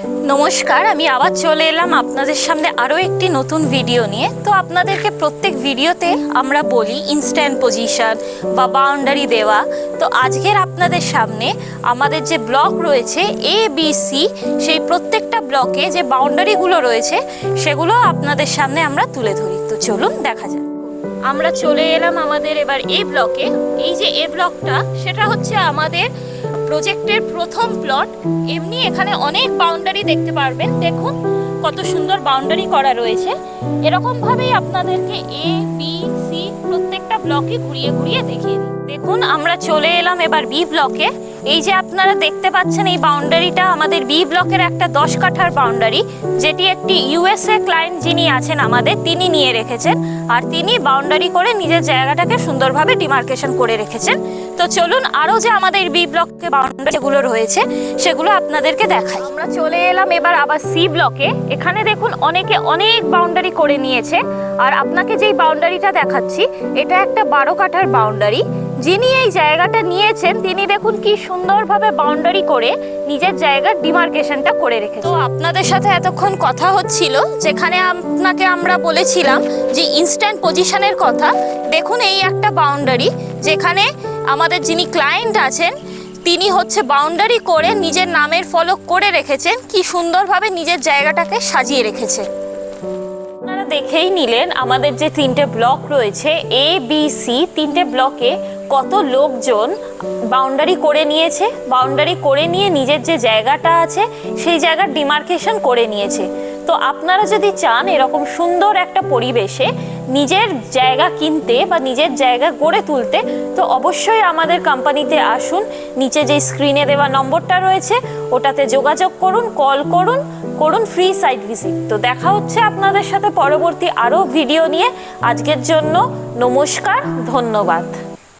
নমস্কার, আমি আবার চলে এলাম আপনাদের সামনে আরও একটি নতুন ভিডিও নিয়ে। তো আপনাদেরকে প্রত্যেক ভিডিওতে আমরা বলি ইনস্ট্যান্ট পজিশন বা বাউন্ডারি দেওয়া। তো আজকের আপনাদের সামনে আমাদের যে ব্লক রয়েছে ABC, সেই প্রত্যেকটা ব্লকে যে বাউন্ডারিগুলো রয়েছে সেগুলো আপনাদের সামনে আমরা তুলে ধরি। তো চলুন দেখা যাক। আমরা চলে এলাম আমাদের এবার এই ব্লকে। এই যে এ ব্লকটা, সেটা হচ্ছে আমাদের প্রজেক্টের প্রথম প্লট। এমনি এখানে অনেক বাউন্ডারি দেখতে পারবেন, দেখুন কত সুন্দর বাউন্ডারি করা রয়েছে। এরকম ভাবেই আপনাদেরকে ABC প্রত্যেকটা ব্লকে ঘুরিয়ে ঘুরিয়ে দেখিয়ে দিই। দেখুন আমরা চলে এলাম এবার বি ব্লকে। এই যে আপনারা দেখতে পাচ্ছেন, এই বাউন্ডারিটা আমাদের বি ব্লকের একটা 10 কাঠার বাউন্ডারি, যেটি একটি USA ক্লায়েন্ট যিনি আছেন আমাদের, তিনি নিয়ে রেখেছেন। আর তিনি বাউন্ডারি করে নিজের জায়গাটাকে সুন্দরভাবে ডিমার্কেশন করে রেখেছেন। তো চলুন আরও যে আমাদের বি ব্লকে বাউন্ডারি যেগুলো রয়েছে সেগুলো আপনাদেরকে দেখাই। আমরা চলে এলাম এবার আবার সি ব্লকে। এখানে দেখুন অনেকে অনেক বাউন্ডারি করে নিয়েছে। আর আপনাকে যেই বাউন্ডারিটা দেখাচ্ছি, এটা একটা 12 কাঠার বাউন্ডারি। যিনি এই জায়গাটা নিয়েছেন তিনি দেখুন কি সুন্দরভাবে বাউন্ডারি করে নিজের জায়গার ডিমার্কেশনটা করে রেখেছেন। তো আপনাদের সাথে এতক্ষণ কথা হচ্ছিল, যেখানে আপনাকে আমরা বলেছিলাম যে ইনস্ট্যান্ট পজিশনের কথা। দেখুন এই একটা বাউন্ডারি, যেখানে আমাদের যিনি ক্লায়েন্ট আছেন তিনি হচ্ছে বাউন্ডারি করে নিজের নামের ফলক করে রেখেছেন, কি সুন্দরভাবে নিজের জায়গাটাকে সাজিয়ে রেখেছেন। আপনারা দেখেই নিলেন আমাদের যে 3টে ব্লক রয়েছে ABC, 3টে ব্লকে কত লোকজন বাউন্ডারি করে নিয়েছে। বাউন্ডারি করে নিয়ে নিজের যে জায়গাটা আছে সেই জায়গার ডিমার্কেশন করে নিয়েছে। তো আপনারা যদি চান এরকম সুন্দর একটা পরিবেশে নিজের জায়গা কিনতে বা নিজের জায়গা গড়ে তুলতে, তো অবশ্যই আমাদের কোম্পানিতে আসুন। নিচে যে স্ক্রিনে দেওয়া নম্বরটা রয়েছে ওটাতে যোগাযোগ করুন, কল করুন ফ্রি সাইট ভিজিট। তো দেখা হচ্ছে আপনাদের সাথে পরবর্তী আরও ভিডিও নিয়ে। আজকের জন্য নমস্কার, ধন্যবাদ।